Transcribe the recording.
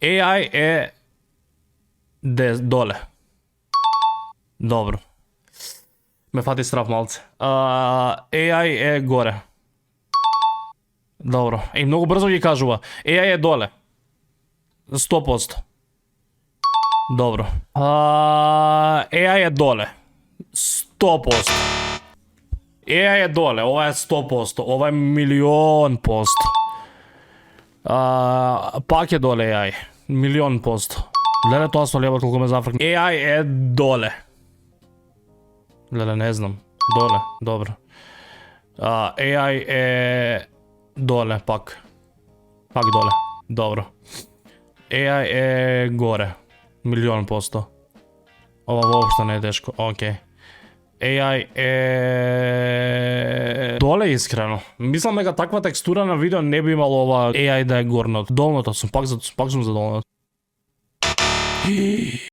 AI е доле. Добро. Ме фати страв малце. AI е горе. Добро. И многу брзо ги кажува. AI е доле. 100%. Добро. AI е доле. 100%. AI е доле. Ова е 100%. Ова е 1.000.000%. Пак е доле AI. 1.000.000%. Леле, тоа со лебот колку ме зафркне. AI е доле. Леле, не знам. Доле, добро. AI е доле, пак. Пак доле. Добро. AI е горе. 1.000.000%. Ова воопшто не е тешко. Окей. AI е доле искрено. Мислам дека таква текстура на видео не би имало ова AI да е горното. Долното сум, пак сум за долното.